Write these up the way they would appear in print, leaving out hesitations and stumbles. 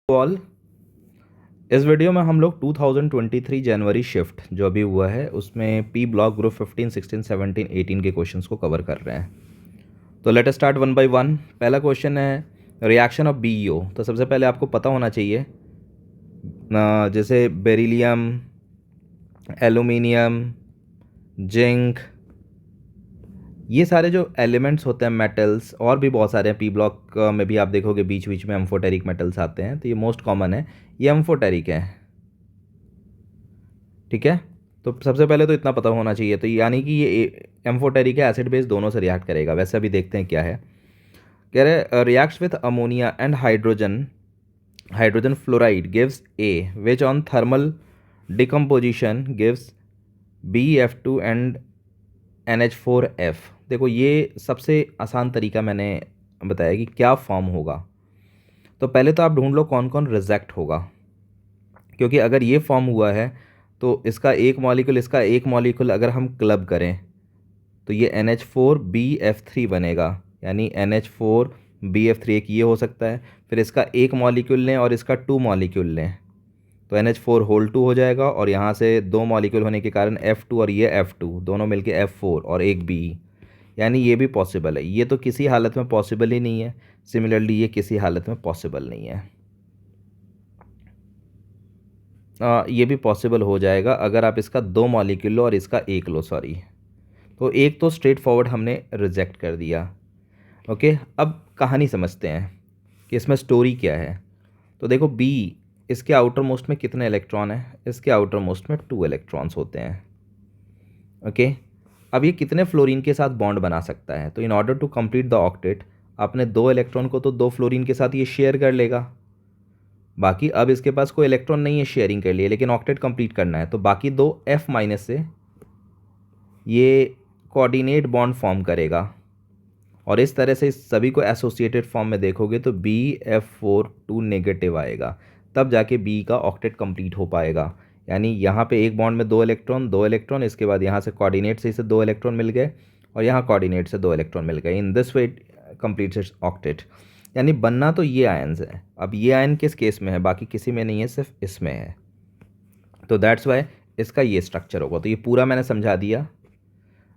All, इस video में हम लोग 2023 जनवरी शिफ्ट जो अभी हुआ है उसमें पी ब्लॉक ग्रुप 15, 16, 17, 18 के क्वेश्चंस को कवर कर रहे हैं। तो let us start one by one. पहला क्वेश्चन है रिएक्शन ऑफ बीईओ। तो सबसे पहले आपको पता होना चाहिए जैसे बेरिलियम, एल्यूमिनियम, जिंक, ये सारे जो एलिमेंट्स होते हैं मेटल्स, और भी बहुत सारे हैं। पी ब्लॉक में भी आप देखोगे बीच बीच में एम्फोटेरिक मेटल्स आते हैं, तो ये मोस्ट कॉमन है, ये एम्फोटेरिक है। ठीक है, तो सबसे पहले तो इतना पता होना चाहिए। तो यानी कि ये एम्फोटेरिक है, एसिड बेस दोनों से रिएक्ट करेगा। वैसे अभी देखते हैं क्या है। कह रहे reacts with ammonia and hydrogen fluoride gives A which on thermal decomposition gives BF2 and NH4F। देखो ये सबसे आसान तरीका मैंने बताया कि क्या फॉर्म होगा। तो पहले तो आप ढूंढ लो कौन कौन रिजेक्ट होगा, क्योंकि अगर ये फॉर्म हुआ है तो इसका एक मॉलिक्यूल, इसका एक मॉलिक्यूल अगर हम क्लब करें तो ये NH4BF3 बनेगा। यानी NH4BF3 एक ये हो सकता है, फिर इसका एक मॉलिक्यूल लें और इसका 2 मॉलिक्यूल लें तो NH4 होल 2 हो जाएगा, और यहाँ से 2 मॉलिक्यूल होने के कारण F2 और ये F2 दोनों मिलके F4 और एक B, यानी ये भी पॉसिबल है। ये तो किसी हालत में पॉसिबल ही नहीं है। सिमिलरली ये किसी हालत में पॉसिबल नहीं है। ये भी पॉसिबल हो जाएगा अगर आप इसका 2 मॉलिक्यूल लो और इसका एक लो, सॉरी। तो एक तो स्ट्रेट फॉरवर्ड हमने रिजेक्ट कर दिया। ओके, अब कहानी समझते हैं कि इसमें स्टोरी क्या है। तो देखो बी, इसके आउटर मोस्ट में कितने इलेक्ट्रॉन हैं? इसके आउटर मोस्ट में 2 इलेक्ट्रॉन्स होते हैं। ओके, अब ये कितने फ्लोरीन के साथ बॉन्ड बना सकता है? तो in order to complete the octet, आपने 2 इलेक्ट्रॉन को तो 2 फ्लोरीन के साथ ये शेयर कर लेगा। बाकी अब इसके पास कोई इलेक्ट्रॉन नहीं है शेयरिंग के लिए, लेकिन ऑक्टेट कंप्लीट करना है, तो बाकी 2 F माइनस से ये कोऑर्डिनेट बॉन्ड फॉर्म करेगा, और इस तरह से इस सभी को एसोसिएटेड फॉर्म में देखोगे तो BF4 2 नेगेटिव आएगा, तब जाके B का ऑक्टेट कंप्लीट हो पाएगा। यानी यहाँ पे एक बॉन्ड में 2 इलेक्ट्रॉन 2 इलेक्ट्रॉन, इसके बाद यहाँ से कोऑर्डिनेट से इसे 2 इलेक्ट्रॉन मिल गए, और यहाँ कोऑर्डिनेट से 2 इलेक्ट्रॉन मिल गए। In this way complete it's octet. यानी बनना तो ये आयन्स है। अब ये आयन किस केस में है? बाकी किसी में नहीं है, सिर्फ इसमें है। तो दैट्स वाई इसका ये स्ट्रक्चर होगा। तो ये पूरा मैंने समझा दिया।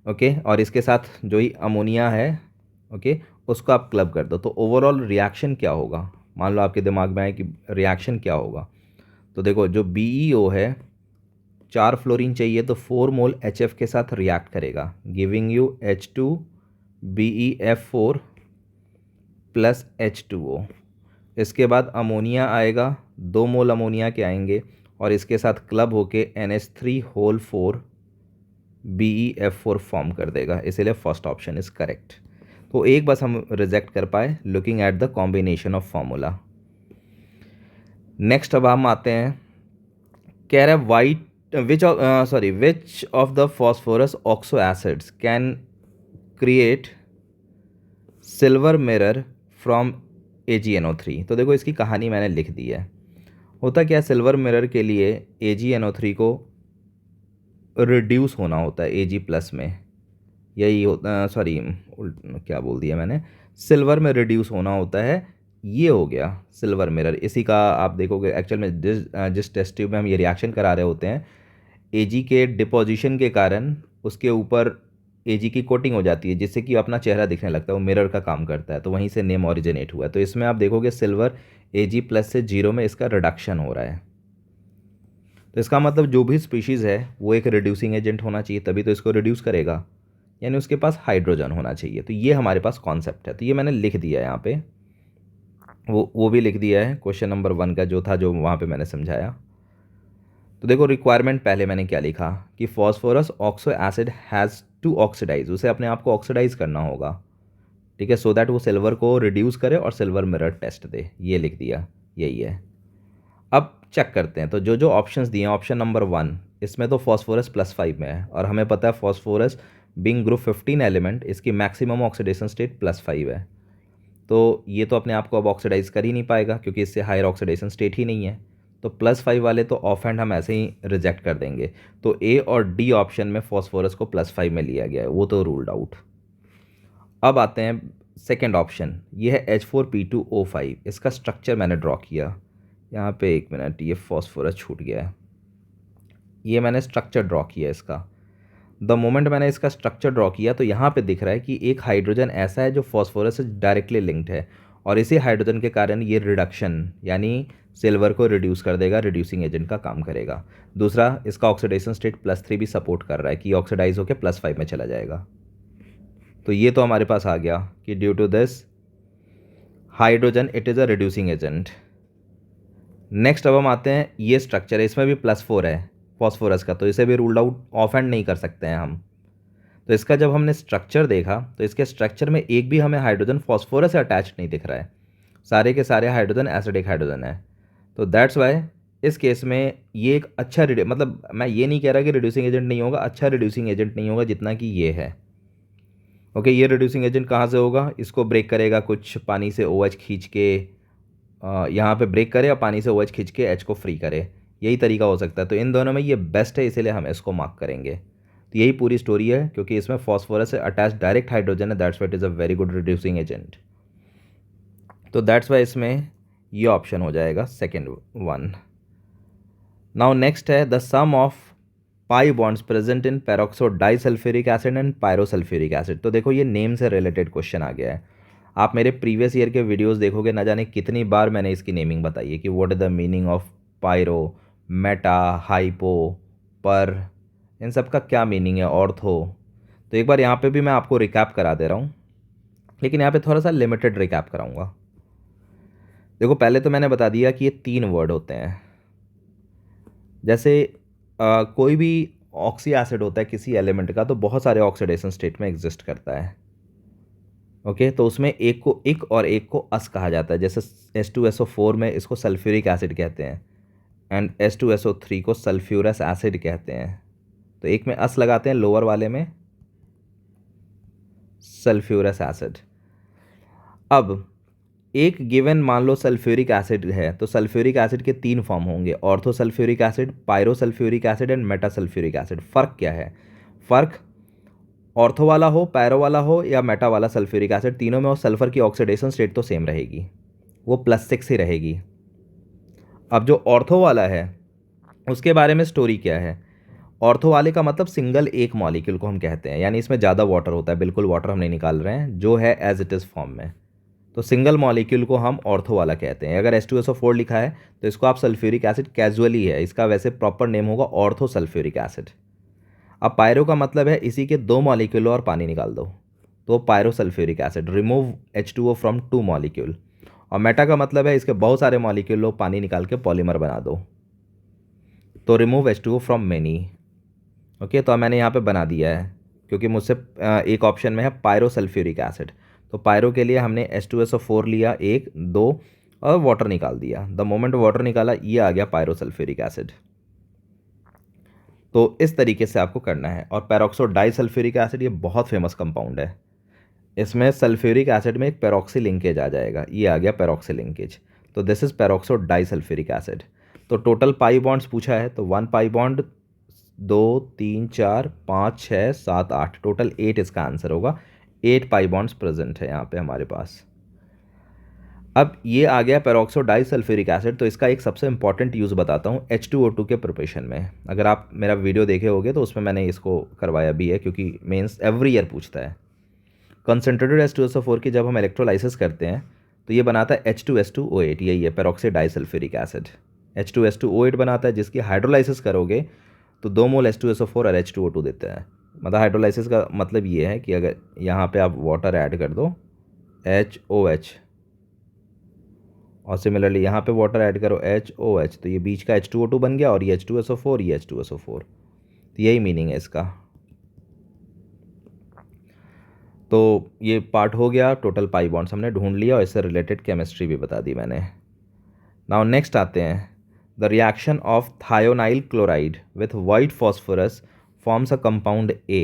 ओके, और इसके साथ जो ही अमोनिया है, ओके, उसको आप क्लब कर दो। तो ओवरऑल रिएक्शन क्या होगा? मान लो आपके दिमाग में आए कि रिएक्शन क्या होगा, तो देखो जो BeO है, 4 फ्लोरीन चाहिए तो 4 मोल HF के साथ रिएक्ट करेगा, giving you H2BeF4 plus H2O। इसके बाद अमोनिया आएगा, 2 मोल अमोनिया के आएंगे, और इसके साथ क्लब होके NH3 होल 4 BeF4 फॉर्म कर देगा। इसलिए फर्स्ट ऑप्शन इज़ करेक्ट। तो एक बस हम रिजेक्ट कर पाए looking at the combination of formula. Next अब हम आते हैं, कह रहा है विच of the phosphorus oxo acids can create silver mirror from AgNO3। तो देखो इसकी कहानी मैंने लिख दी है। होता क्या है, सिल्वर मिरर के लिए AgNO3 को रिड्यूस होना होता है Ag प्लस में, यही होता, सॉरी क्या बोल दिया मैंने, सिल्वर में रिड्यूस होना होता है। ये हो गया सिल्वर मिरर। इसी का आप देखोगे एक्चुअल में जिस टेस्ट ट्यूब में हम ये रिएक्शन करा रहे होते हैं, Ag के डिपोजिशन के कारण उसके ऊपर Ag की कोटिंग हो जाती है, जिससे कि अपना चेहरा दिखने लगता है, वो मिरर का काम करता है। तो वहीं से नेम ऑरिजिनेट हुआ है। तो इसमें आप देखोगे सिल्वर Ag प्लस से 0 में इसका रिडक्शन हो रहा है। तो इसका मतलब जो भी स्पीशीज़ है वो एक रिड्यूसिंग एजेंट होना चाहिए, तभी तो इसको रिड्यूस करेगा, यानी उसके पास हाइड्रोजन होना चाहिए। तो ये हमारे पास कॉन्सेप्ट है। तो ये मैंने लिख दिया है यहाँ पे, वो भी लिख दिया है क्वेश्चन नंबर 1 का जो था, जो वहाँ पे मैंने समझाया। तो देखो रिक्वायरमेंट पहले मैंने क्या लिखा कि phosphorus oxo acid has to oxidize, उसे अपने आप को ऑक्सीडाइज करना होगा, ठीक है, सो दैट वो सिल्वर को रिड्यूस करे और सिल्वर मिरर टेस्ट दे। ये लिख दिया, यही है। अब चेक करते हैं। तो जो जो ऑप्शंस दिए हैं, ऑप्शन नंबर 1 इसमें तो फॉस्फोरस +5 में है, और हमें पता है फॉस्फोरस बिंग ग्रुप 15 एलिमेंट, इसकी मैक्सिमम ऑक्सीडेशन स्टेट +5 है। तो ये तो अपने आप को अब ऑक्सीडाइज कर ही नहीं पाएगा, क्योंकि इससे हायर ऑक्सीडेशन स्टेट ही नहीं है। तो +5 वाले तो ऑफ हैंड हम ऐसे ही रिजेक्ट कर देंगे। तो A और D ऑप्शन में फॉस्फोरस को +5 में लिया गया है, वो तो रूल्ड आउट। अब आते हैं सेकेंड ऑप्शन, ये है H4P2O5। इसका स्ट्रक्चर मैंने ड्रॉ किया, यहाँ पे एक मिनट, ये फॉस्फोरस छूट गया है। ये मैंने स्ट्रक्चर ड्रॉ किया इसका। द मोमेंट मैंने इसका स्ट्रक्चर ड्रॉ किया तो यहाँ पे दिख रहा है कि एक हाइड्रोजन ऐसा है जो फॉस्फोरस से डायरेक्टली लिंक्ड है, और इसी हाइड्रोजन के कारण ये रिडक्शन यानी सिल्वर को रिड्यूस कर देगा, रिड्यूसिंग एजेंट का काम करेगा। दूसरा, इसका ऑक्सीडेशन स्टेट +3 भी सपोर्ट कर रहा है कि ऑक्सीडाइज होकर +5 में चला जाएगा। तो ये तो हमारे पास आ गया कि due to this hydrogen it is a reducing agent. Next अब हम आते हैं, ये स्ट्रक्चर है, इसमें भी +4 है फॉस्फोरस का, तो इसे भी रूल्ड आउट ऑफ एंड नहीं कर सकते हैं हम। तो इसका जब हमने स्ट्रक्चर देखा तो इसके स्ट्रक्चर में एक भी हमें हाइड्रोजन फॉस्फोरस से अटैच नहीं दिख रहा है, सारे के सारे हाइड्रोजन एसिडिक हाइड्रोजन है। तो दैट्स वाई इस केस में ये एक अच्छा मतलब मैं ये नहीं कह रहा कि रिड्यूसिंग एजेंट नहीं होगा, अच्छा रिड्यूसिंग एजेंट नहीं होगा जितना कि ये है। ओके, ये रिड्यूसिंग एजेंट कहाँ से होगा, इसको ब्रेक करेगा कुछ पानी से OH खींच के, यहाँ पे ब्रेक करे और पानी से OH खींच के H को फ्री करे, यही तरीका हो सकता है। तो इन दोनों में ये बेस्ट है, इसीलिए हम इसको मार्क करेंगे। तो यही पूरी स्टोरी है, क्योंकि इसमें फॉस्फोरस से अटैच डायरेक्ट हाइड्रोजन है, that's why it is a very good reducing agent. तो दैट्स वाई इसमें ये ऑप्शन हो जाएगा सेकेंड वन। नाउ नेक्स्ट है the sum of pi bonds present in peroxo disulphuric acid and pyrosulphuric acid. तो देखो ये नेम से रिलेटेड क्वेश्चन आ गया है। आप मेरे प्रीवियस ईयर के वीडियोस देखोगे, ना जाने कितनी बार मैंने इसकी नेमिंग बताई है कि what is the meaning of pyro, meta, hypo, per, इन सब का क्या मीनिंग है, ऑर्थो। तो एक बार यहाँ पे भी मैं आपको रिकैप करा दे रहा हूँ, लेकिन यहाँ पे थोड़ा सा लिमिटेड रिकैप कराऊंगा। देखो पहले तो मैंने बता दिया कि ये 3 वर्ड होते हैं। जैसे कोई भी ऑक्सी एसिड होता है किसी एलिमेंट का, तो बहुत सारे ऑक्सीडेशन स्टेट में एग्जिस्ट करता है। ओके, तो उसमें एक को इक और एक को अस कहा जाता है। जैसे H2SO4 में इसको सल्फ्यूरिक एसिड कहते हैं, एंड H2SO3 को सल्फ्यूरस एसिड कहते हैं। तो एक में अस लगाते हैं, लोअर वाले में सल्फ्यूरस एसिड। अब एक गिवन मान लो सल्फ्यूरिक एसिड है, तो सल्फ्यूरिक एसिड के 3 फॉर्म होंगे, ortho sulphuric acid, pyro sulphuric acid and meta sulphuric acid. फ़र्क क्या है, फ़र्क ऑर्थो वाला हो, पैरो वाला हो या मेटा वाला सल्फ्यूरिक एसिड, तीनों में वो सल्फर की ऑक्सीडेशन स्टेट तो सेम रहेगी, वो +6 ही रहेगी। अब जो ऑर्थो वाला है उसके बारे में स्टोरी क्या है, ऑर्थो वाले का मतलब सिंगल एक मॉलिक्यूल को हम कहते हैं, यानी इसमें ज़्यादा वाटर होता है, बिल्कुल वाटर हम नहीं निकाल रहे हैं, जो है एज इट इज़ फॉर्म में, तो सिंगल मॉलिक्यूल को हम ऑर्थो वाला कहते हैं। अगर H2SO4 लिखा है तो इसको आप सल्फ्यूरिक एसिड कैजुअली है, इसका वैसे प्रॉपर नेम होगा ऑर्थो सल्फ्यूरिक एसिड। अब पायरो का मतलब है इसी के 2 मॉलिक्यूल और पानी निकाल दो, तो pyro sulphuric acid, remove H2O from 2 molecule. और मेटा का मतलब है इसके बहुत सारे मॉलिक्यूल लो, पानी निकाल के पॉलीमर बना दो, तो remove H2O from many. Okay, तो मैंने यहाँ पे बना दिया है, क्योंकि मुझसे एक ऑप्शन में है पायरो सल्फ्यूरिक एसिड, तो पायरो के लिए हमने H2SO4 लिया 1 2 और वाटर निकाल दिया। द मोमेंट वाटर निकाला, ये आ गया पायरो सल्फ्यूरिक एसिड। तो इस तरीके से आपको करना है। और पेरोक्सो डाइसल्फ्यूरिक एसिड ये बहुत फेमस कंपाउंड है, इसमें सल्फ्यूरिक एसिड में एक पेरोक्सी लिंकेज आ जाएगा, ये आ गया पेरोक्सी लिंकेज। तो this is peroxo disulphuric acid. तो टोटल पाई बॉन्ड्स पूछा है, तो 1 पाई बॉन्ड, 2 3 4 5 6 7 8, टोटल 8 इसका आंसर होगा। 8 पाई बॉन्ड्स प्रेजेंट है यहाँ पे हमारे पास। अब ये आ गया पेरोक्सो डाइसल्फ्यूरिक एसिड, तो इसका एक सबसे इंपॉर्टेंट यूज़ बताता हूँ H2O2 के प्रिपरेशन में। अगर आप मेरा वीडियो देखे होगे तो उसमें मैंने इसको करवाया भी है, क्योंकि मेंस एवरी ईयर पूछता है। कंसनट्रेटेड H2SO4 की जब हम इलेक्ट्रोलाइसिस करते हैं तो ये बनाता है H2S2O8, यही है पेरोक्सी डाइसल्फ्यूरिक एसिड। H2S2O8 बनाता है, जिसकी हाइड्रोलाइसिस करोगे तो 2 मोल H2SO4 और H2O2 देता है। मतलब हाइड्रोलाइसिस का मतलब ये है कि अगर यहाँ पे आप वाटर ऐड कर दो HOH, और सिमिलरली यहाँ पे वाटर ऐड करो HOH, तो ये बीच का H2O2 बन गया, और ये H2SO4, ये H2SO4। तो यही मीनिंग है इसका। तो ये पार्ट हो गया, टोटल पाई बॉन्ड्स हमने ढूंढ लिया और इससे रिलेटेड केमिस्ट्री भी बता दी मैंने। नाउ नेक्स्ट आते हैं, the reaction of thionyl chloride with white phosphorus forms a compound A।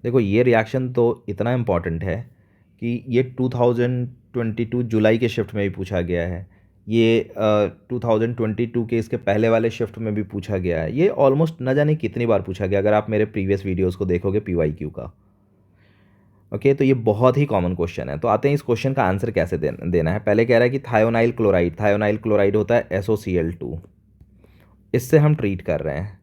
देखो ये रिएक्शन तो इतना इम्पॉर्टेंट है कि ये 2022 जुलाई के शिफ्ट में भी पूछा गया है, ये 2022 के इसके पहले वाले शिफ्ट में भी पूछा गया है, ये ऑलमोस्ट न जाने कितनी बार पूछा गया, अगर आप मेरे प्रीवियस वीडियोस को देखोगे PYQ का। ओके, तो ये बहुत ही कॉमन क्वेश्चन है। तो आते हैं इस क्वेश्चन का आंसर कैसे देना है। पहले कह रहा है कि थायोनाइल क्लोराइड होता है SOCl2, इससे हम ट्रीट कर रहे हैं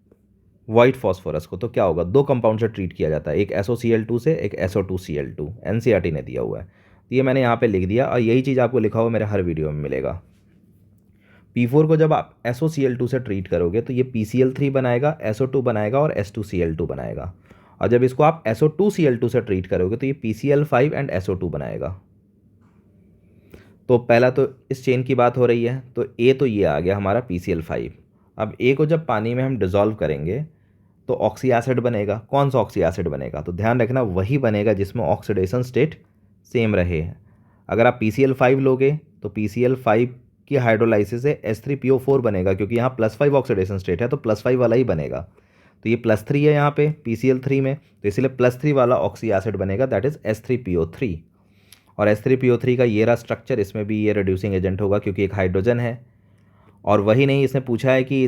वाइट फॉस्फोरस को। तो क्या होगा, दो कंपाउंड से ट्रीट किया जाता है, एक SOCl2 से, एक SO2Cl2। NCERT ने दिया हुआ है, तो ये मैंने यहाँ पे लिख दिया, और यही चीज़ आपको लिखा हुआ मेरे हर वीडियो में मिलेगा। P4 को जब आप SOCl2 से ट्रीट करोगे तो ये PCl3 बनाएगा, SO2 बनाएगा और S2Cl2 बनाएगा। और जब इसको आप SO2Cl2 से ट्रीट करोगे तो ये PCl5 एंड SO2 बनाएगा। तो पहला तो इस चेन की बात हो रही है, तो तो ये आ गया हमारा PCl5। अब को जब पानी में हम डिज़ोल्व करेंगे तो ऑक्सी एसिड बनेगा। कौन सा ऑक्सी एसिड बनेगा, तो ध्यान रखना वही बनेगा जिसमें ऑक्सीडेशन स्टेट सेम रहे। अगर आप PCl5 लोगे तो PCl5 की हाइड्रोलाइसिस से H3PO4 बनेगा, क्योंकि यहाँ +5 ऑक्सीडेशन स्टेट है तो +5 वाला ही बनेगा। तो ये +3 है यहाँ पे PCl3 में, तो इसलिए +3 वाला ऑक्सी एसिड बनेगा, दैट इज़ H3PO3। और H3PO3 का ये रहा स्ट्रक्चर, इसमें भी ये रिड्यूसिंग एजेंट होगा क्योंकि एक हाइड्रोजन है। और वही नहीं, इसने पूछा है कि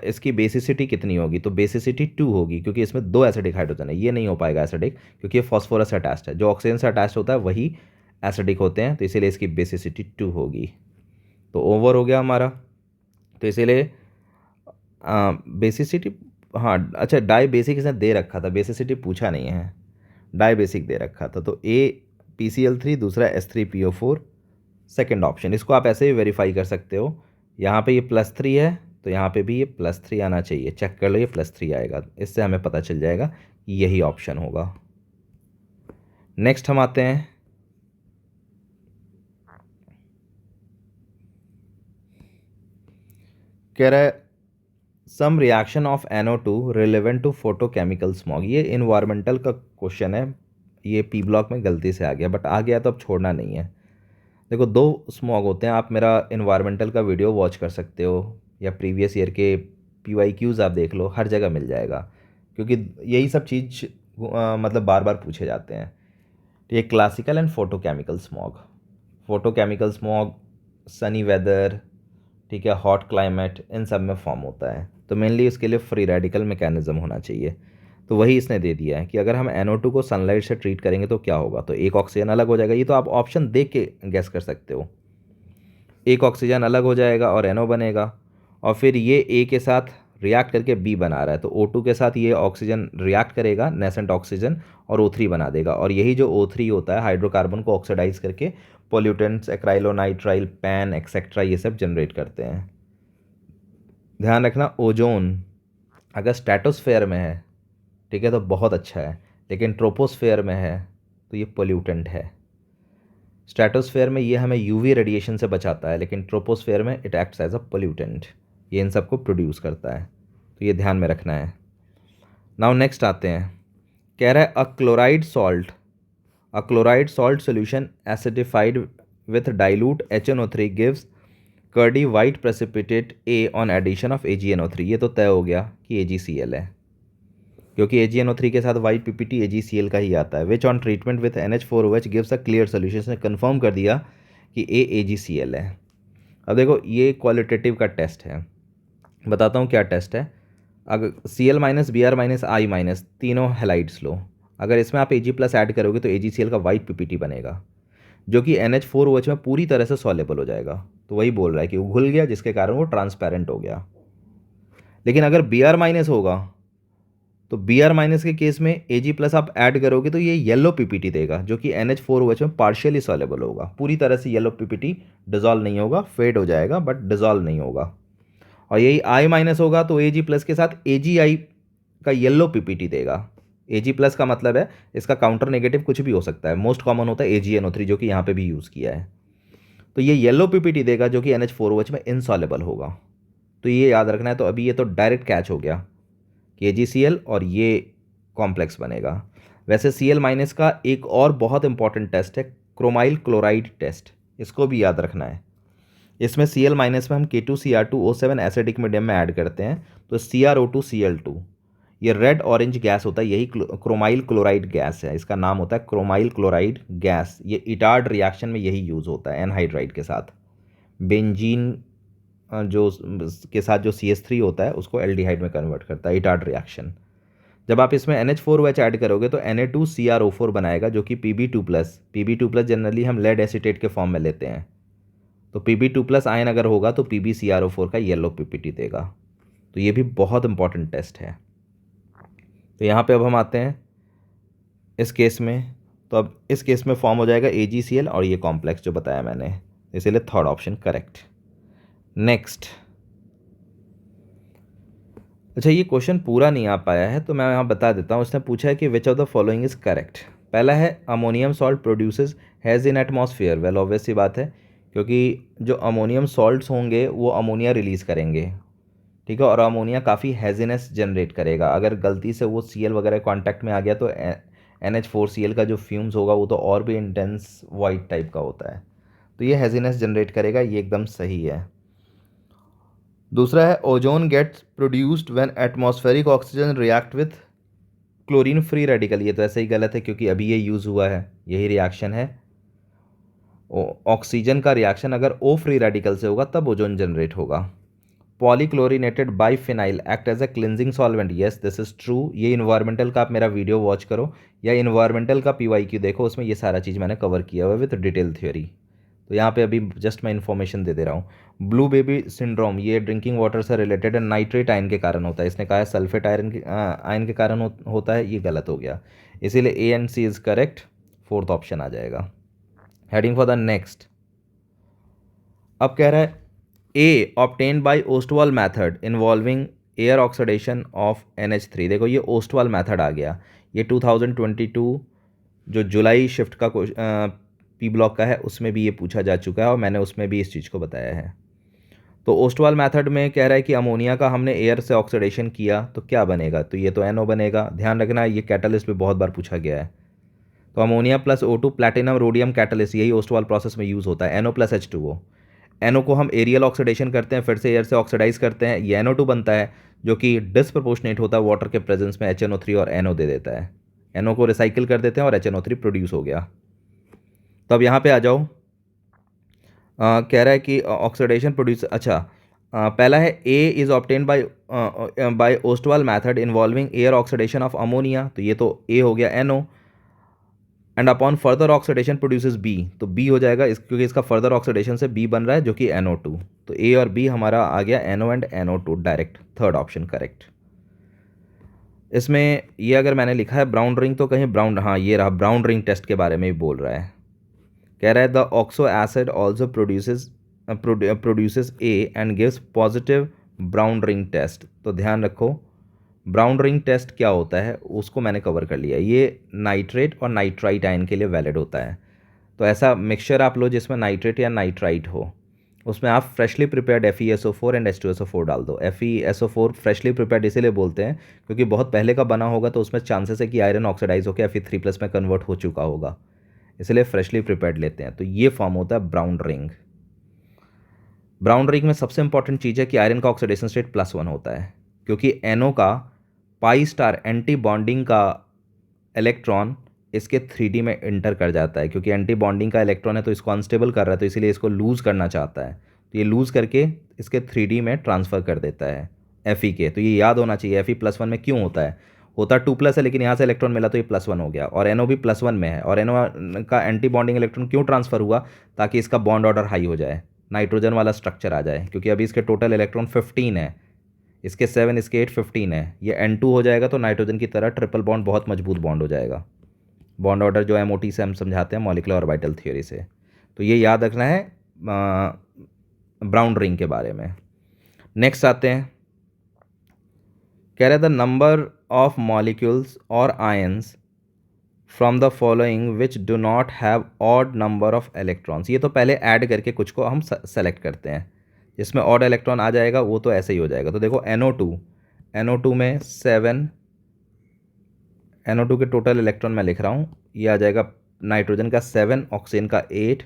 इसकी बेसिसिटी कितनी होगी, तो बेसिसिटी 2 होगी, क्योंकि इसमें दो एसिडिक हाइड्रोजन है। ये नहीं हो पाएगा एसिडिक, क्योंकि ये फॉस्फोरस से अटैच्ड है। जो ऑक्सीजन से अटैच्ड होता है वही एसिडिक होते हैं, तो इसीलिए इसकी बेसिसिटी 2 होगी। तो ओवर हो गया हमारा। तो इसीलिए बेसिसिटी, हाँ अच्छा, डाई बेसिक इसने दे रखा था, बेसिसिटी पूछा नहीं है, डाई बेसिक दे रखा था। तो PCl3, दूसरा H3PO4, सेकेंड ऑप्शन। इसको आप ऐसे ही वेरीफाई कर सकते हो। यहाँ पे ये +3 है तो यहाँ पे भी ये +3 आना चाहिए, चेक कर लो, ये +3 आएगा। इससे हमें पता चल जाएगा कि यही ऑप्शन होगा। नेक्स्ट हम आते हैं, कह रहा है some reaction of NO2 relevant to photochemical smog. ये इन्वायरमेंटल का क्वेश्चन है, ये P ब्लॉक में गलती से आ गया, बट आ गया तो अब छोड़ना नहीं है। देखो, दो स्मॉग होते हैं। आप मेरा इन्वायरमेंटल का वीडियो वॉच कर सकते हो, या प्रीवियस ईयर के PYQs आप देख लो, हर जगह मिल जाएगा, क्योंकि यही सब चीज़ मतलब बार बार पूछे जाते हैं। तो ये classical and photochemical smog, photochemical smog sunny weather, ठीक है, हॉट क्लाइमेट, इन सब में फॉर्म होता है। तो मेनली इसके लिए फ्री रेडिकल मैकेनिज्म होना चाहिए। तो वही इसने दे दिया है कि अगर हम NO2 को सनलाइट से ट्रीट करेंगे तो क्या होगा, तो एक ऑक्सीजन अलग हो जाएगा। ये तो आप ऑप्शन देख के गैस कर सकते हो। एक ऑक्सीजन अलग हो जाएगा और NO बनेगा, और फिर ये के साथ रिएक्ट करके B बना रहा है, तो O2 के साथ ये ऑक्सीजन रिएक्ट करेगा, नेसेंट ऑक्सीजन, और O3 बना देगा। और यही जो O3 होता है, हाइड्रोकार्बन को ऑक्सीडाइज करके पोल्यूटेंट्स, एक्राइलोनाइट्राइल, पैन एक्सेट्रा, ये सब जनरेट करते हैं। ध्यान रखना, ओजोन अगर स्ट्रेटोस्फेयर में है, ठीक है, तो बहुत अच्छा है, लेकिन ट्रोपोस्फेयर में है तो ये पोल्यूटेंट है। स्ट्रेटोस्फेयर में ये हमें UV रेडिएशन से बचाता है, लेकिन ट्रोपोस्फेयर में it acts as a pollutant, ये इन सबको प्रोड्यूस करता है। तो ये ध्यान में रखना है। नाउ नेक्स्ट आते हैं, कह रहा है a chloride salt solution acidified with dilute HNO3 gives curdy white precipitate on addition of AgNO3। ये तो तय हो गया कि AgCl है, क्योंकि AgNO3 के साथ वाइट PPT AgCl का ही आता है। Which on treatment with NH4OH gives a clear solution. इसने कन्फर्म कर दिया कि AgCl है। अब देखो, ये क्वालिटेटिव का टेस्ट है, बताता हूँ क्या टेस्ट है। अगर Cl minus Br minus I minus तीनों हेलाइड्स लो, अगर इसमें आप Ag+ ऐड करोगे तो AgCl का वाइट PPT बनेगा, जो कि NH4OH में पूरी तरह से सॉलेबल हो जाएगा। तो वही बोल रहा है कि वो घुल गया, जिसके कारण वो ट्रांसपेरेंट हो गया। लेकिन अगर Br- होगा तो Br- के केस में Ag+ आप ऐड करोगे तो ये येलो PPT देगा, जो कि NH4OH में पार्शियली सॉलेबल होगा। पूरी तरह से येलो PPT डिजॉल्व नहीं होगा, फेड हो जाएगा, बट डिजॉल्व नहीं होगा। और यही I- होगा तो Ag+ के साथ AgI का येलो PPT देगा। Ag+ का मतलब है इसका काउंटर नेगेटिव कुछ भी हो सकता है, मोस्ट कॉमन होता है AgNO3, जो कि यहाँ पे भी यूज़ किया है। तो ये येलो PPT देगा, जो कि NH4OH में इनसॉलेबल होगा। तो ये याद रखना है। तो अभी ये तो डायरेक्ट कैच हो गया कि AgCl और ये कॉम्प्लेक्स बनेगा। वैसे Cl- का एक और बहुत इंपॉर्टेंट टेस्ट है, क्रोमाइल क्लोराइड टेस्ट, इसको भी याद रखना है। इसमें Cl- में हम K2Cr2O7 एसिडिक मीडियम में ऐड करते हैं, तो CrO2Cl2, ये रेड ऑरेंज गैस होता है, यही क्रोमाइल क्लोराइड गैस है। इसका नाम होता है क्रोमाइल क्लोराइड गैस। ये इटार्ड रिएक्शन में यही यूज़ होता है एनहाइड्राइड के साथ। बेंजीन जो के साथ जो CH3 होता है उसको एल्डिहाइड में कन्वर्ट करता है, इटार्ड रिएक्शन। जब आप इसमें NH4OH ऐड करोगे तो Na2CrO4 बनाएगा, जो कि Pb2+ जनरली हम लेड एसीटेट के फॉर्म में लेते हैं। तो Pb2+ आयन अगर होगा तो PbCrO4 का येलो पीपीटी देगा। तो ये भी बहुत इंपॉर्टेंट टेस्ट है। तो यहाँ पे अब हम आते हैं इस केस में। तो अब इस केस में फॉर्म हो जाएगा AgCl और ये कॉम्प्लेक्स जो बताया मैंने, इसीलिए थर्ड ऑप्शन करेक्ट। नेक्स्ट, अच्छा ये क्वेश्चन पूरा नहीं आ पाया है तो मैं यहाँ बता देता हूँ। उसने पूछा है कि which of the following is correct. पहला है ammonium salt produces haze in atmosphere. Well obvious सी बात है, क्योंकि जो अमोनियम सॉल्ट्स होंगे वो अमोनिया रिलीज़ करेंगे, ठीक है, और अमोनिया काफ़ी हैज़ीनेस जनरेट करेगा। अगर गलती से वो Cl वगैरह कॉन्टैक्ट में आ गया तो NH4Cl का जो फ्यूम्स होगा वो तो और भी इंटेंस वाइट टाइप का होता है, तो ये हैज़ीनेस जनरेट करेगा, ये एकदम सही है। दूसरा है ozone gets produced when atmospheric oxygen react with chlorine free radical. ये तो ऐसे ही गलत है क्योंकि अभी ये यूज़ हुआ है, यही रिएक्शन है। ऑक्सीजन का रिएक्शन अगर O फ्री रेडिकल से होगा तब ओजोन जनरेट होगा। Polychlorinated biphenyl act as a cleansing solvent. Yes this is true. ये इन्वायरमेंटल का आप मेरा वीडियो वॉच करो या इन्वायरमेंटल का PYQ देखो, उसमें ये सारा चीज़ मैंने कवर किया हुआ है विथ डिटेल थ्योरी। तो यहाँ पे अभी जस्ट मैं इन्फॉर्मेशन दे रहा हूँ। ब्लू बेबी सिंड्रोम ये ड्रिंकिंग वाटर से रिलेटेड है, नाइट्रेट आयन के कारण होता है। इसने कहा है सल्फेट आयन के कारण होता है, ये गलत हो गया, इसीलिए A and C is correct, fourth option आ जाएगा। Heading for the next. अब कह रहा है A obtained by Ostwald method involving air oxidation of NH3। देखो ये ओस्टवाल मेथड आ गया, ये 2022 जो जुलाई शिफ्ट का P ब्लॉक का है उसमें भी ये पूछा जा चुका है और मैंने उसमें भी इस चीज़ को बताया है। तो ओस्टवाल मेथड में कह रहा है कि अमोनिया का हमने एयर से ऑक्सीडेशन किया तो क्या बनेगा, तो ये तो NO बनेगा। ध्यान रखना ये कैटलिस्ट भी बहुत बार पूछा गया है। तो ammonia plus O2 platinum rhodium catalyst, यही ओस्टवाल प्रोसेस में यूज़ होता है। NO plus H2O। NO को हम एरियल ऑक्सीडेशन करते हैं, फिर से एयर से ऑक्सीडाइज करते हैं, ये NO2 बनता है, जो कि डिसप्रपोर्शनेट होता है वाटर के प्रेजेंस में HNO3 और NO दे देता है। NO को रिसाइकिल कर देते हैं और HNO3 प्रोड्यूस हो गया। तो अब यहाँ पे आ जाओ। कह रहा है कि ऑक्सीडेशन प्रोड्यूस, अच्छा पहला है A is obtained by Ostwald method involving air oxidation of ammonia, तो ये तो A हो गया NO, and upon further oxidation produces B, तो B हो जाएगा क्योंकि इसका फर्दर ऑक्सीडेशन से B बन रहा है जो कि NO2। तो A और B हमारा आ गया NO and NO2 direct, third option correct. इसमें ये अगर मैंने लिखा है ब्राउन रिंग तो कहीं ब्राउन, हाँ ये रहा, ब्राउन रिंग टेस्ट के बारे में भी बोल रहा है। कह रहा है the oxo acid also produces A and gives positive brown ring test. तो ध्यान रखो ब्राउन रिंग टेस्ट क्या होता है उसको मैंने कवर कर लिया। ये नाइट्रेट और नाइट्राइट आयन के लिए वैलिड होता है। तो ऐसा मिक्सचर आप लो जिसमें नाइट्रेट या नाइट्राइट हो, उसमें आप freshly prepared FeSO4 and H2SO4 डाल दो। FeSO4 फ्रेशली प्रिपेयर्ड इसीलिए बोलते हैं क्योंकि बहुत पहले का बना होगा तो उसमें चांसेस है कि आयरन ऑक्सीडाइज होकर Fe3+ में कन्वर्ट हो चुका होगा, इसलिए फ्रेशली प्रिपेयर्ड लेते हैं। तो ये फॉर्म होता है ब्राउन रिंग। ब्राउन रिंग में सबसे इंपॉर्टेंट चीज़ है कि आयरन का ऑक्सीडेशन स्टेट +1 होता है, क्योंकि NO का पाई स्टार एंटी बॉन्डिंग का इलेक्ट्रॉन इसके 3D में इंटर कर जाता है। क्योंकि एंटी बॉन्डिंग का इलेक्ट्रॉन है तो इसको अनस्टेबल कर रहा है, तो इसीलिए इसको लूज़ करना चाहता है, तो ये लूज़ करके इसके 3D में ट्रांसफ़र कर देता है Fe के। तो ये याद होना चाहिए Fe+1 में क्यों होता है, होता 2+ है लेकिन यहाँ से इलेक्ट्रॉन मिला तो ये +1 हो गया, और NO भी +1 में है। और NO का एंटी बॉन्डिंग इलेक्ट्रॉन क्यों ट्रांसफ़र हुआ, ताकि इसका बॉन्ड ऑर्डर हाई हो जाए, नाइट्रोजन वाला स्ट्रक्चर आ जाए। क्योंकि अभी इसके टोटल इलेक्ट्रॉन 15 है, इसके 7 इसके 8 15 है, ये N2 हो जाएगा तो नाइट्रोजन की तरह ट्रिपल बॉन्ड, बहुत मजबूत बॉन्ड हो जाएगा। बॉन्ड ऑर्डर जो MOT से हम समझाते हैं मॉलिक्यूलर ऑर्बिटल थ्योरी से। तो ये याद रखना है ब्राउन रिंग के बारे में। नेक्स्ट आते हैं, कह रहे द नंबर ऑफ मॉलिक्यूल्स और ions from the following which do not have odd number of electrons. ये तो पहले ऐड करके कुछ को हम सेलेक्ट करते हैं, जिसमें ऑड इलेक्ट्रॉन आ जाएगा वो तो ऐसे ही हो जाएगा। तो देखो NO2 में 7, NO2 के टोटल इलेक्ट्रॉन मैं लिख रहा हूँ, ये आ जाएगा नाइट्रोजन का 7, ऑक्सीजन का 8,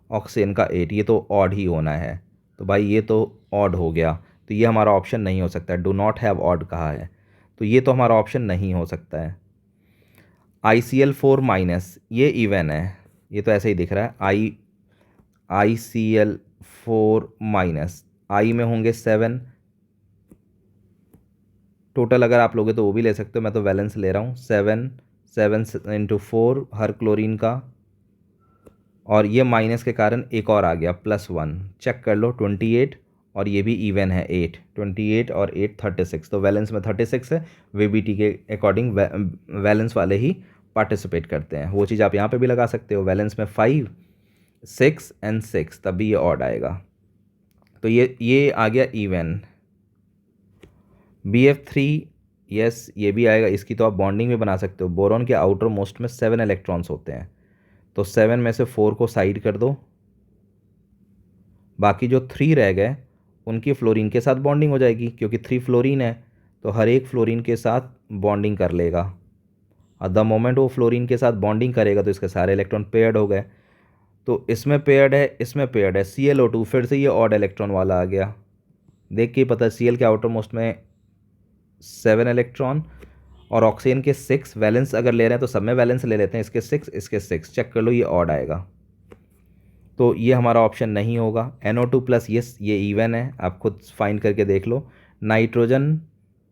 ऑक्सीजन का 8, ये तो ऑड ही होना है। तो भाई ये तो ऑड हो गया, तो ये हमारा ऑप्शन नहीं हो सकता है। डू नॉट हैव ऑड कहा है तो ये तो हमारा ऑप्शन नहीं हो सकता है। ICl4- ये इवन है, ये तो ऐसे ही दिख रहा है। ICl4-, आई में होंगे 7, टोटल अगर आप लोगे तो वो भी ले सकते हो, मैं तो वैलेंस ले रहा हूँ। 7 7 इंटू 4 हर क्लोरीन का, और ये माइनस के कारण एक और आ गया +1, चेक कर लो 28, और ये भी इवन है 8, 28 और 8 36, तो वैलेंस में 36 है। वीबीटी के अकॉर्डिंग वैलेंस वाले ही पार्टिसिपेट करते हैं। वो चीज़ आप यहाँ पे भी लगा सकते हो, वैलेंस में 5 6 एंड 6, तब भी ये ऑड आएगा। तो ये आ गया इवन। BF3, यस ये भी आएगा। इसकी तो आप बॉन्डिंग भी बना सकते हो। बोरॉन के आउटर मोस्ट में 7 इलेक्ट्रॉन्स होते हैं, तो 7 में से 4 को साइड कर दो, बाकी जो 3 रह गए उनकी फ्लोरीन के साथ बॉन्डिंग हो जाएगी, क्योंकि 3 फ्लोरीन है तो हर एक फ्लोरीन के साथ बॉन्डिंग कर लेगा। और द मोमेंट वो फ्लोरीन के साथ बॉन्डिंग करेगा तो इसके सारे इलेक्ट्रॉन पेयर्ड हो गए। तो इसमें पेयर्ड है, इसमें पेयर्ड है, ClO2 फिर से ये ऑड इलेक्ट्रॉन वाला आ गया। देख के ही पता है Cl के आउटर मोस्ट में 7 इलेक्ट्रॉन, और ऑक्सीजन के 6। वैलेंस अगर ले रहे हैं तो सब में वैलेंस ले लेते हैं, इसके 6 इसके 6, चेक कर लो ये ऑड आएगा। तो ये हमारा ऑप्शन नहीं होगा। NO2 प्लस, ये इवन है, आप खुद फाइंड करके देख लो। नाइट्रोजन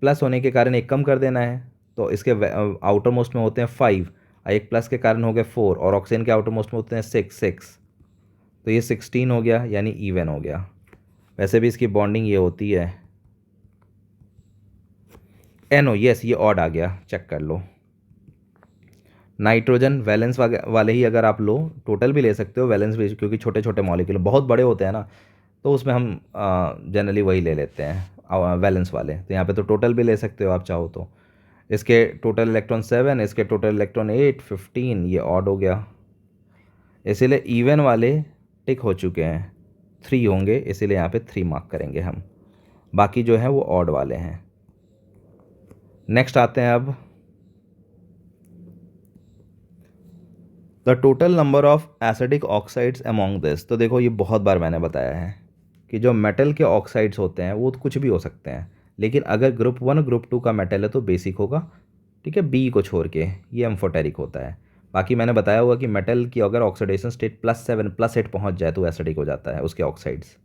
प्लस होने के कारण एक कम कर देना है, तो इसके आउटर मोस्ट में होते हैं 5, एक प्लस के कारण हो गए 4, और ऑक्सीजन के आउटर मोस्ट में होते हैं 6, तो ये 16 हो गया, यानी इवन हो गया। वैसे भी इसकी बॉन्डिंग ये होती है NO, यस ये ऑड आ गया, चेक कर लो। नाइट्रोजन वैलेंस वाले ही अगर आप लो, टोटल भी ले सकते हो वैलेंस भी, क्योंकि छोटे छोटे मॉलिक्यूल बहुत बड़े होते हैं ना, तो उसमें हम जनरली वही ले लेते हैं वैलेंस वाले। तो यहाँ पे तो टोटल भी ले सकते हो आप चाहो तो। इसके टोटल इलेक्ट्रॉन 7, इसके टोटल इलेक्ट्रॉन 8 15, ये ऑड हो गया। इसीलिए इवन वाले टिक हो चुके हैं, 3 होंगे, इसीलिए यहाँ पे 3 मार्क करेंगे हम। बाकी जो है वो ऑड वाले हैं। नेक्स्ट आते हैं अब, the total number of acidic oxides among this. तो देखो ये बहुत बार मैंने बताया है कि जो मेटल के ऑक्साइड्स होते हैं वो कुछ भी हो सकते हैं, लेकिन अगर ग्रुप 1 ग्रुप 2 का मेटल है तो बेसिक होगा, ठीक है, बी को छोड़ के ये एम्फोटेरिक होता है। बाकी मैंने बताया हुआ कि मेटल की अगर ऑक्सीडेशन स्टेट +7 +8 पहुंच जाए तो एसिडिक हो जाता है उसके ऑक्साइड्स।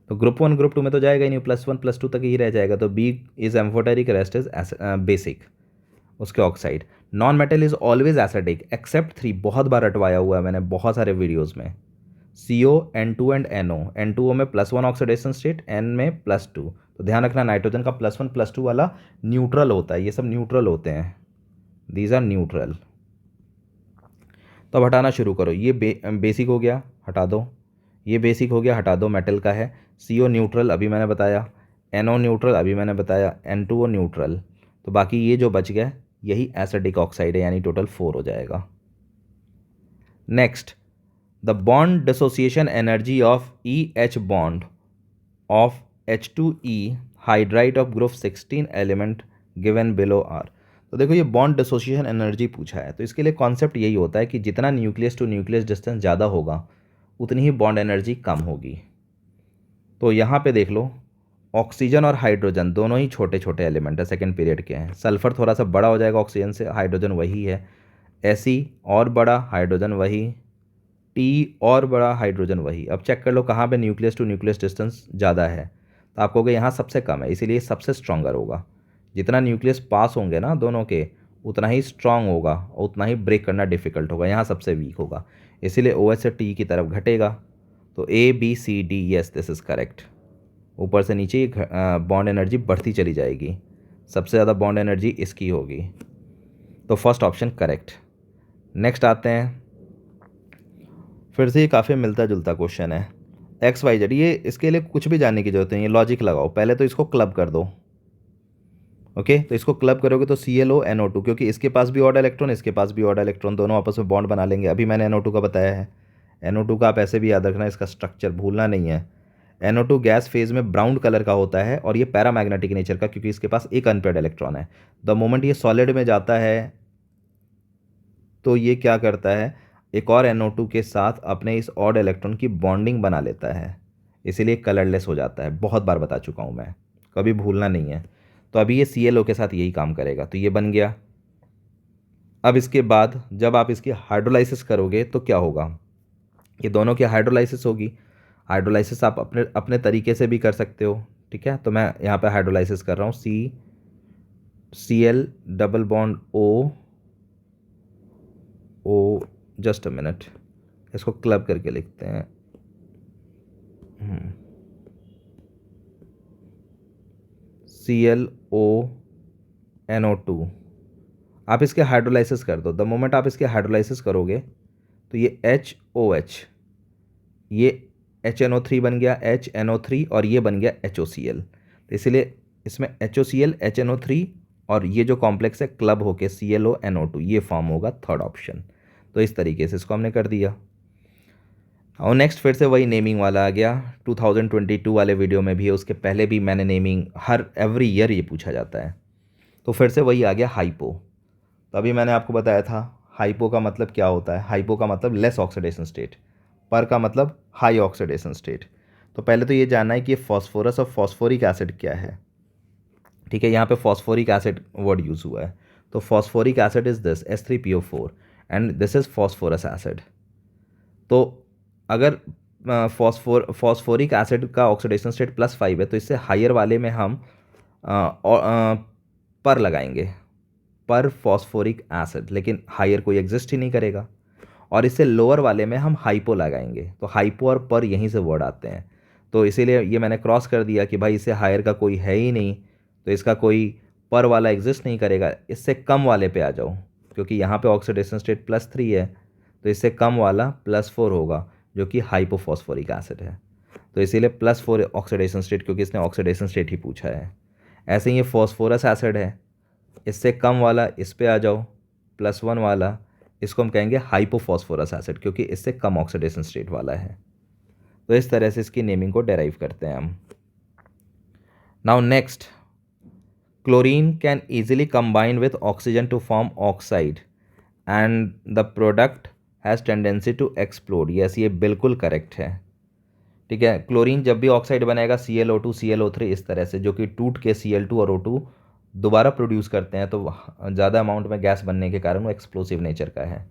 तो ग्रुप 1 ग्रुप 2 में तो जाएगा ही नहीं, +1 +2 तक ही रह जाएगा, तो B is amphoteric, rest is basic उसके oxide. Non metal is always acidic except 3, बहुत बार रटवाया हुआ है मैंने बहुत सारे वीडियोस में। CO N2 and NO, N2O में +1 ऑक्सीडेशन स्टेट, N में +2। तो ध्यान रखना नाइट्रोजन का +1 +2 वाला न्यूट्रल होता है, ये सब न्यूट्रल होते हैं, दीज आर न्यूट्रल। तो अब हटाना शुरू करो। ये बेसिक हो गया, हटा दो। ये बेसिक हो गया, हटा दो, मेटल का है। CO न्यूट्रल अभी मैंने बताया, NO न्यूट्रल अभी मैंने बताया, N2O न्यूट्रल। तो बाकी ये जो बच गया यही एसिडिक ऑक्साइड है, यानी टोटल 4 हो जाएगा। Next, the bond dissociation energy of EH bond of H2E hydride of group 16 element given below are. तो देखो ये बॉन्ड डिसोसिएशन एनर्जी पूछा है, तो इसके लिए कॉन्सेप्ट यही होता है कि जितना न्यूक्लियस टू न्यूक्लियस डिस्टेंस ज़्यादा होगा उतनी ही बॉन्ड एनर्जी कम होगी। तो यहाँ पे देख लो, ऑक्सीजन और हाइड्रोजन दोनों ही छोटे छोटे एलिमेंट है, सेकंड पीरियड के हैं। सल्फर थोड़ा सा बड़ा हो जाएगा ऑक्सीजन से, हाइड्रोजन वही है। Fe और बड़ा, हाइड्रोजन वही। T और बड़ा, हाइड्रोजन वही। अब चेक कर लो कहाँ पे न्यूक्लियस टू न्यूक्लियस डिस्टेंस ज़्यादा है, तो आप कहोगे यहाँ सबसे कम है, इसीलिए सबसे स्ट्रॉन्गर होगा। जितना न्यूक्लियस पास होंगे ना दोनों के, उतना ही स्ट्रॉन्ग होगा और उतना ही ब्रेक करना डिफिकल्ट होगा, यहाँ सबसे वीक होगा, इसीलिए OH से T की तरफ घटेगा। तो ABCD, yes this is correct. ऊपर से नीचे बॉन्ड एनर्जी बढ़ती चली जाएगी, सबसे ज़्यादा बॉन्ड एनर्जी इसकी होगी, तो फर्स्ट ऑप्शन करेक्ट। नेक्स्ट आते हैं, फिर से ये काफ़ी मिलता जुलता क्वेश्चन है। XYZ, ये इसके लिए कुछ भी जानने की जरूरत नहीं है, लॉजिक लगाओ। पहले तो इसको क्लब कर दो, ओके। तो इसको क्लब करोगे तो ClO NO2, क्योंकि इसके पास भी ऑड इलेक्ट्रॉन, इसके पास भी ऑड इलेक्ट्रॉन, दोनों आपस में बॉन्ड बना लेंगे। अभी मैंने NO2 का बताया है, NO2 का आप ऐसे भी याद रखना, इसका स्ट्रक्चर भूलना नहीं है। NO2 गैस फेज में ब्राउन कलर का होता है, और ये पैरामैग्नेटिक नेचर का, क्योंकि इसके पास एक अनपेयर्ड इलेक्ट्रॉन है। द मोमेंट ये सॉलिड में जाता है तो ये क्या करता है, एक और NO2 के साथ अपने इस ऑड इलेक्ट्रॉन की बॉन्डिंग बना लेता है, इसीलिए कलरलेस हो जाता है। बहुत बार बता चुका हूँ मैं, कभी भूलना नहीं है। तो अभी ये ClO के साथ यही काम करेगा, तो ये बन गया। अब इसके बाद जब आप इसकी हाइड्रोलाइसिस करोगे तो क्या होगा, ये दोनों की हाइड्रोलाइसिस होगी। हाइड्रोलाइसिस आप अपने अपने तरीके से भी कर सकते हो, ठीक है। तो मैं यहाँ पे हाइड्रोलाइसिस कर रहा हूँ, Cl double bond O, just a minute, इसको क्लब करके लिखते हैं। ClONO2। आप इसके हाइड्रोलाइसिस कर दो। द मोमेंट आप इसके हाइड्रोलाइसिस करोगे तो ये HOH, ये HNO3 बन गया, HNO3, और ये बन गया HOCl। तो इसीलिए इसमें HOCl, HNO3 और ये जो कॉम्प्लेक्स है क्लब होके ClONO2 ये फॉर्म होगा थर्ड ऑप्शन। तो इस तरीके से इसको हमने कर दिया। और नेक्स्ट फिर से वही नेमिंग वाला आ गया। 2022 वाले वीडियो में भी है, उसके पहले भी मैंने नेमिंग हर एवरी ईयर ये पूछा जाता है। तो फिर से वही आ गया हाइपो। तो अभी मैंने आपको बताया था हाइपो का मतलब क्या होता है। हाइपो का मतलब लेस ऑक्सीडेशन स्टेट, पर का मतलब हाई ऑक्सीडेशन स्टेट। तो पहले तो ये जानना है कि ये फॉस्फोरस और फॉस्फोरिक एसिड क्या है। ठीक है, यहाँ पे फॉस्फोरिक एसिड वर्ड यूज़ हुआ है। तो phosphoric acid is this H3PO4 and this is phosphorous acid. तो अगर फॉस्फोरिक एसिड का ऑक्सीडेशन स्टेट +5 है तो इससे हायर वाले में हम पर लगाएंगे, पर फॉस्फोरिक एसिड, लेकिन हायर कोई एग्जिस्ट ही नहीं करेगा। और इससे लोअर वाले में हम हाइपो लगाएंगे। तो हाइपो और पर यहीं से वर्ड आते हैं। तो इसीलिए ये मैंने क्रॉस कर दिया कि भाई इससे हायर का कोई है ही नहीं, तो इसका कोई पर वाला एग्जिस्ट नहीं करेगा। इससे कम वाले पे आ जाओ, क्योंकि यहाँ पे ऑक्सीडेशन स्टेट +3 है, तो इससे कम वाला +4 होगा जो कि हाइपोफॉस्फोरिक एसिड है। तो इसीलिए +4 ऑक्सीडेशन स्टेट, क्योंकि इसने ऑक्सीडेशन स्टेट ही पूछा है। ऐसे ही ये फॉस्फोरस एसिड है, इससे कम वाला इस पे आ जाओ, +1 वाला, इसको हम कहेंगे हाइपोफॉस्फोरस एसिड, क्योंकि इससे कम ऑक्सीडेशन स्टेट वाला है। तो इस तरह से इसकी नेमिंग को डेराइव करते हैं हम। Now next, chlorine can easily combine with oxygen to form oxide and the product has tendency to explode. Yes, ये बिल्कुल करेक्ट है। ठीक है, क्लोरीन जब भी ऑक्साइड बनेगा ClO2 ClO3 इस तरह से, जो कि टूट के Cl2 और O2 दोबारा प्रोड्यूस करते हैं, तो ज़्यादा अमाउंट में गैस बनने के कारण वो एक्सप्लोसिव नेचर का है।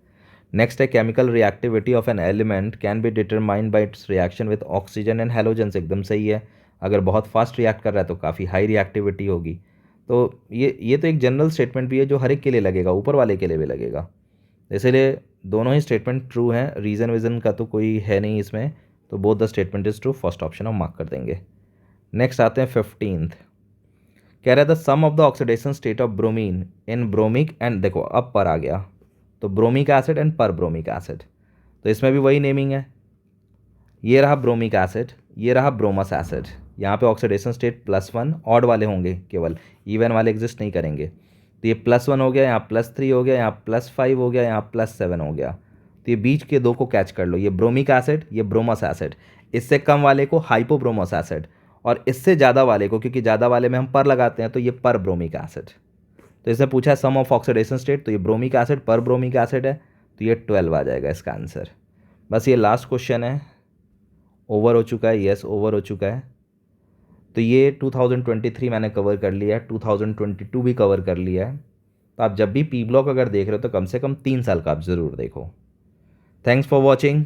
नेक्स्ट है, chemical reactivity of an element can be determined by it's reaction with oxygen and halogens. एकदम सही है। अगर बहुत फास्ट रिएक्ट कर रहा है तो काफ़ी हाई रिएक्टिविटी होगी। तो ये तो एक जनरल स्टेटमेंट भी है जो हर एक के लिए लगेगा, ऊपर वाले के लिए भी लगेगा। इसीलिए दोनों ही स्टेटमेंट ट्रू हैं, रीज़न वीज़न का तो कोई है नहीं इसमें। तो both the statement is true, first option हम मार्क कर देंगे। नेक्स्ट आते हैं 15th। कह रहा था sum of the oxidation state of bromine in bromic and, देखो अब पर आ गया, तो bromic acid and perbromic acid. तो इसमें भी वही नेमिंग है। ये रहा ब्रोमिक एसिड, ये रहा ब्रोमस एसिड। यहाँ पे ऑक्सीडेशन स्टेट +1, ऑड वाले होंगे केवल, इवन वाले एग्जिस्ट नहीं करेंगे। तो ये +1 हो गया, यहाँ +3 हो गया, यहाँ +5 हो गया, यहाँ +7 हो गया। तो ये बीच के दो को कैच कर लो, ये ब्रोमिक एसिड, ये ब्रोमस एसिड। इससे कम वाले को हाइपोब्रोमस एसिड, और इससे ज़्यादा वाले को, क्योंकि ज़्यादा वाले में हम पर लगाते हैं, तो ये पर ब्रोमिक एसिड। तो इसने पूछा है सम ऑफ ऑक्सीडेशन स्टेट, तो ये ब्रोमिक एसिड पर ब्रोमिक एसिड है, तो ये 12 आ जाएगा इसका आंसर। बस ये लास्ट क्वेश्चन है। ओवर हो चुका है, यस ओवर हो चुका है। तो ये 2023 मैंने कवर कर लिया है, 2022 भी कवर कर लिया है। तो आप जब भी P ब्लॉक अगर देख रहे हो तो कम से कम 3 साल का आप ज़रूर देखो। Thanks for watching.